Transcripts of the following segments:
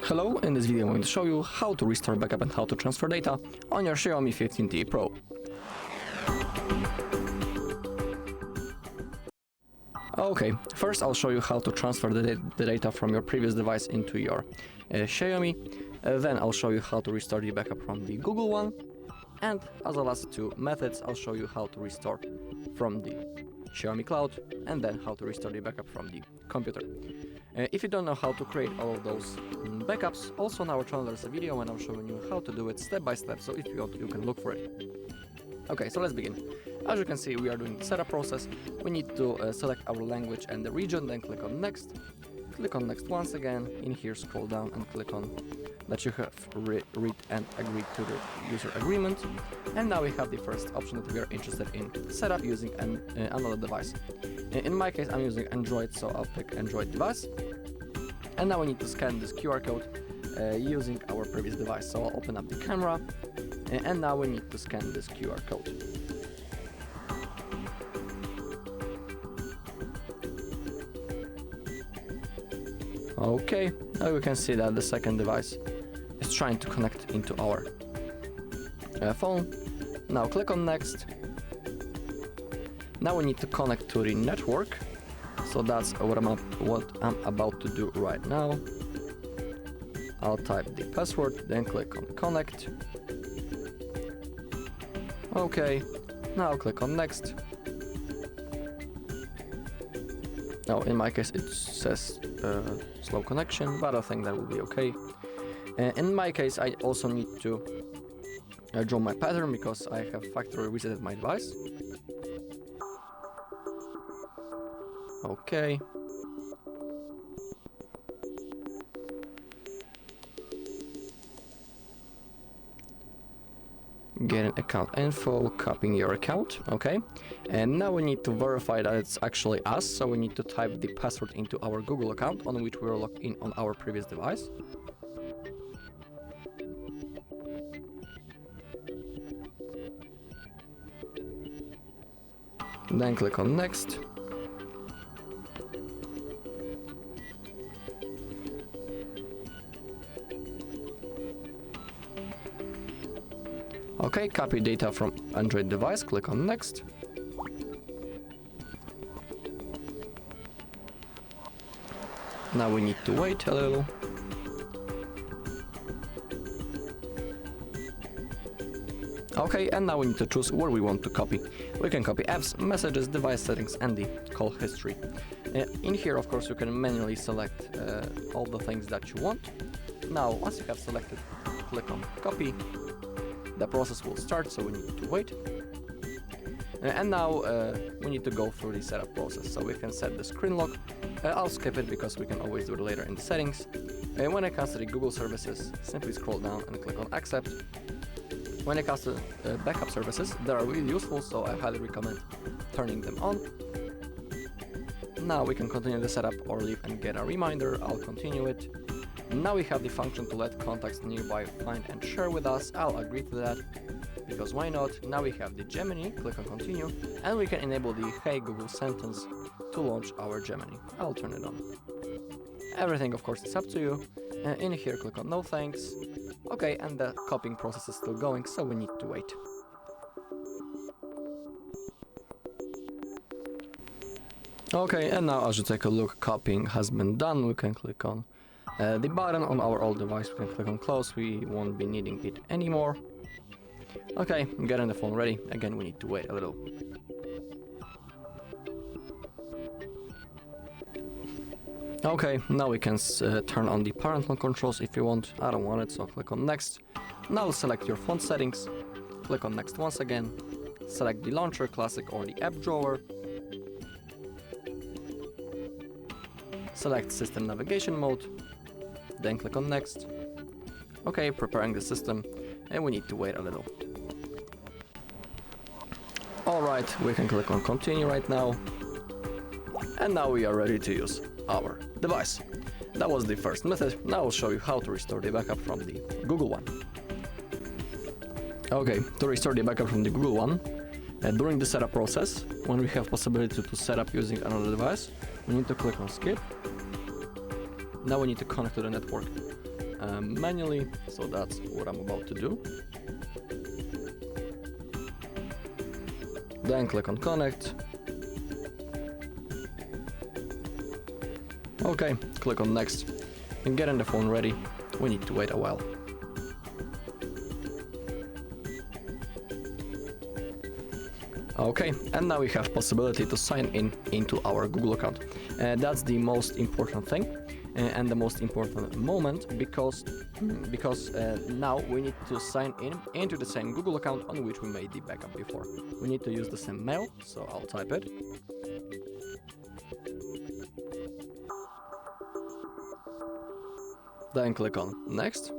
Hello, in this video I'm going to show you how to restore backup and how to transfer data on your XIAOMI 15T Pro. Okay, first I'll show you how to transfer the data from your previous device into your XIAOMI. Then I'll show you how to restore the backup from the Google one. And as the last two methods, I'll show you how to restore from the XIAOMI Cloud and then how to restore the backup from the computer. If you don't know how to create all of those backups, also on our channel there's a video and I'm showing you how to do it step by step, so if you want, you can look for it. Okay, so let's begin. As you can see, we are doing the setup process. We need to select our language and the region, then click on next. Click on next once again. In here, scroll down and click on that you have read and agreed to the user agreement. And now we have the first option that we are interested in, setup using another device. In my case, I'm using Android, so I'll pick Android device. And now we need to scan this QR code using our previous device. So I'll open up the camera, and now we need to scan this QR code. Okay, now we can see that the second device is trying to connect into our phone. Now click on next. Now we need to connect to the network. So that's what I'm about to do right now. I'll type the password, then click on connect. Okay, now click on next. Now in my case it says slow connection, but I think that will be okay. In my case I also need to draw my pattern because I have factory resetted my device. Okay. Getting account info, copying your account, okay. And now we need to verify that it's actually us, so we need to type the password into our Google account on which we were logged in on our previous device. Then click on next. Okay, copy data from Android device, click on next. Now we need to wait a little. Okay, and now we need to choose where we want to copy. We can copy apps, messages, device settings, and the call history. In here, of course, you can manually select all the things that you want. Now, once you have selected, click on copy. The process will start, so we need to wait. And now we need to go through the setup process, so we can set the screen lock. I'll skip it because we can always do it later in the settings. When it comes to the Google services, simply scroll down and click on accept. When it comes to backup services, they are really useful, so I highly recommend turning them on. Now we can continue the setup or leave and get a reminder. I'll continue it. Now we have the function to let contacts nearby find and share with us. I'll agree to that, because why not? Now we have the Gemini, click on continue, and we can enable the Hey Google sentence to launch our Gemini. I'll turn it on. Everything of course is up to you. In here click on no thanks. Okay, and the copying process is still going, so we need to wait. Okay, and now as you take a look, copying has been done. We can click on the button on our old device, we can click on close, we won't be needing it anymore. Okay, getting the phone ready. Again, we need to wait a little. Okay, now we can turn on the parental controls if you want. I don't want it, so click on next. Now select your phone settings, click on next once again, select the launcher, classic or the app drawer. Select system navigation mode. Then click on next. Okay, preparing the system, and we need to wait a little. Alright, we can click on continue right now. And now we are ready to use our device. That was the first method. Now I'll show you how to restore the backup from the Google one. Okay, to restore the backup from the Google one, during the setup process, when we have possibility to set up using another device, we need to click on skip. Now we need to connect to the network. manually, so that's what I'm about to do. Then click on connect. Okay, click on next and getting the phone ready. We need to wait a while. Okay, and now we have possibility to sign in into our Google account. That's the most important thing and the most important moment because now we need to sign in into the same Google account on which we made the backup before. We need to use the same mail, so I'll type it. Then click on next.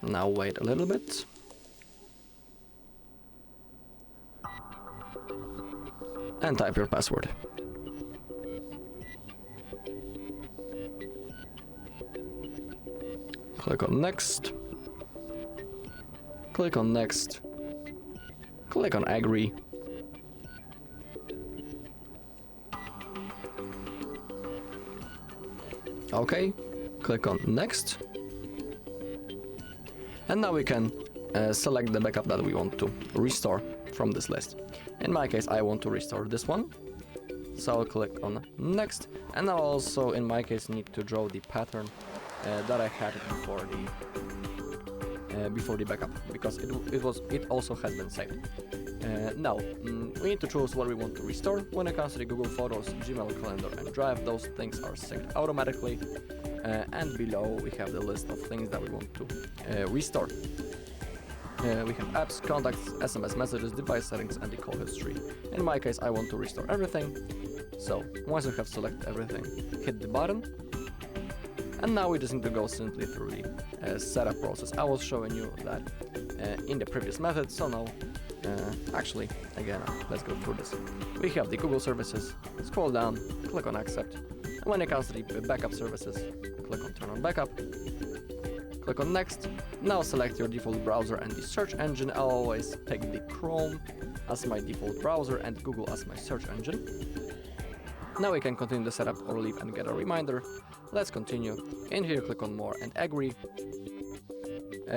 Now wait a little bit. And type your password. Click on next. Click on next. Click on agree. Okay, click on next. And now we can select the backup that we want to restore from this list. In my case, I want to restore this one, so I'll click on next. And now also, in my case, need to draw the pattern that I had before the backup, because it also has been saved. Now we need to choose what we want to restore. When it comes to the Google Photos, Gmail, Calendar, and Drive, those things are synced automatically. And below we have the list of things that we want to restore. We have apps, contacts, SMS messages, device settings, and the call history. In my case, I want to restore everything. So once you have selected everything, hit the button. And now we just need to go simply through the setup process. I was showing you that in the previous method, so now actually, again, let's go through this. We have the Google services, scroll down, click on accept. And when it comes to the backup services, click on turn on backup. Click on next. Now select your default browser and the search engine. I'll always pick the Chrome as my default browser and Google as my search engine. Now we can continue the setup or leave and get a reminder. Let's continue. In here, click on more and agree.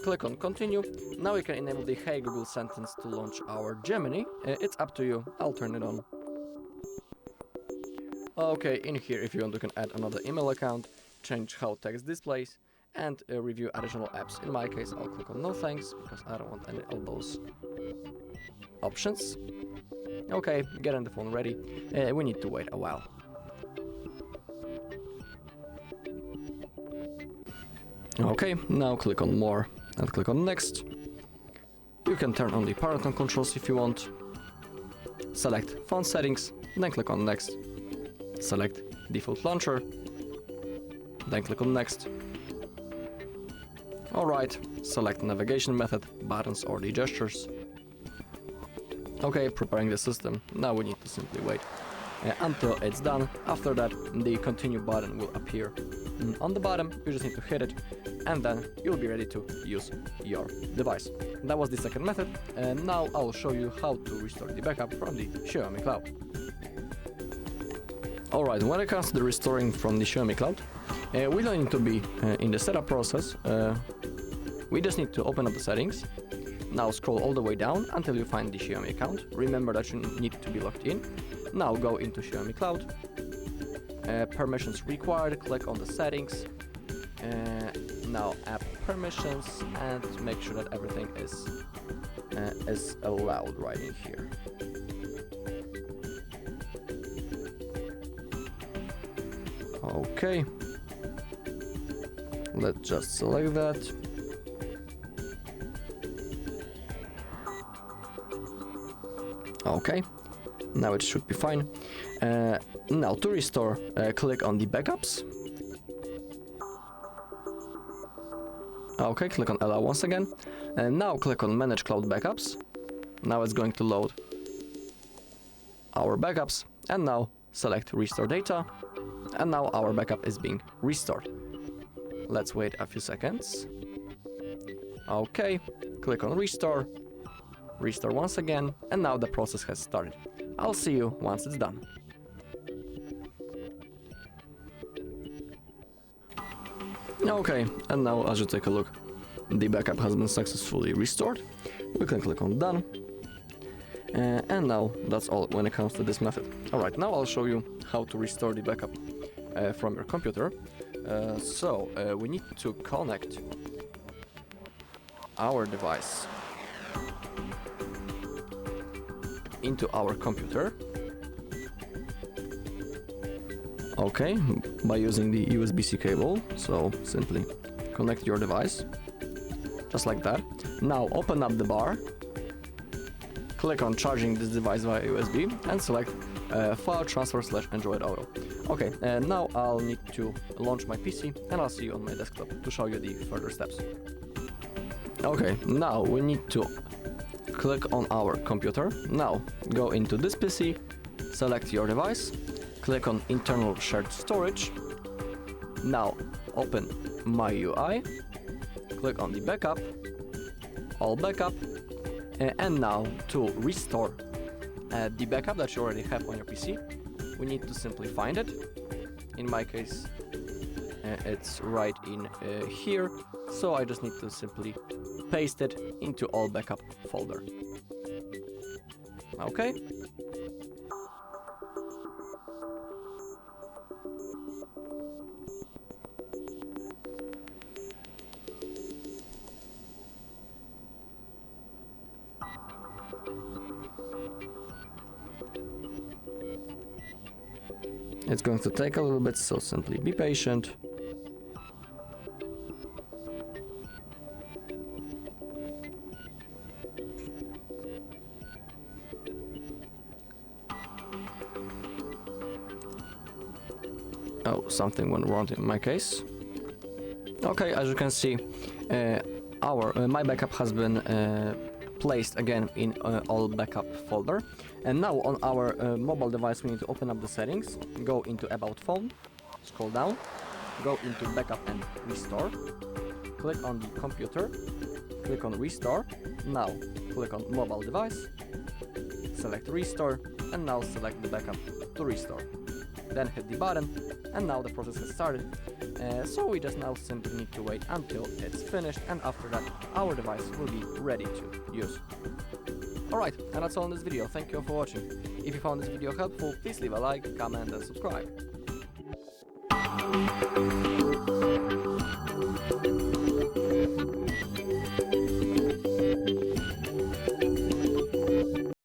Click on continue. Now we can enable the Hey Google sentence to launch our Gemini. It's up to you. I'll turn it on. Okay, in here, if you want, you can add another email account, change how text displays, and review additional apps. In my case, I'll click on no thanks because I don't want any of those options. Okay, getting the phone ready. We need to wait a while. Okay, now click on more and click on next. You can turn on the parental controls if you want. Select phone settings, then click on next. Select default launcher, then click on next. Alright, select navigation method, buttons or the gestures. Okay, preparing the system. Now we need to simply wait until it's done. After that, the continue button will appear on the bottom. You just need to hit it and then you'll be ready to use your device. That was the second method, and now I'll show you how to restore the backup from the XIAOMI Cloud. Alright, when it comes to the restoring from the XIAOMI Cloud, we don't need to be in the setup process. We just need to open up the settings. Now scroll all the way down until you find the XIAOMI account. Remember that you need to be logged in. Now go into XIAOMI Cloud. Permissions required, click on the settings. Now app permissions and make sure that everything is allowed right in here. Okay. Let's just select that. Okay, now it should be fine. Now to restore, click on the backups. Okay, click on allow once again. And now click on manage cloud backups. Now it's going to load our backups. And now select restore data. And now our backup is being restored. Let's wait a few seconds. Okay, click on restore. Restore once again, and now the process has started. I'll see you once it's done. Okay, and now as you take a look, the backup has been successfully restored. We can click on done. And now that's all when it comes to this method. Alright, now I'll show you how to restore the backup from your computer. We need to connect our device into our computer. Okay, by using the USB-C cable. So simply connect your device, just like that. Now open up the bar, click on charging this device via USB and select file transfer / Android Auto. Okay, and now I'll need to launch my PC and I'll see you on my desktop to show you the further steps. Okay, now we need to click on our computer. Now go into this PC, select your device, click on internal shared storage. Now open My UI, click on the backup, all backup, and now to restore the backup that you already have on your PC, we need to simply find it. In my case, it's right in here, so I just need to simply paste it into all backup folder. Okay. It's going to take a little bit, so simply be patient. Oh, something went wrong in my case. Okay, as you can see, my backup has been placed again in all backup folder. And now on our mobile device we need to open up the settings, go into About Phone, scroll down, go into Backup and Restore, click on the computer, click on Restore, now click on Mobile Device, select Restore, and now select the backup to restore. Then hit the button, and now the process has started. So we just now simply need to wait until it's finished, and after that our device will be ready to use. Alright, and that's all in this video. Thank you all for watching. If you found this video helpful, please leave a like, comment and subscribe.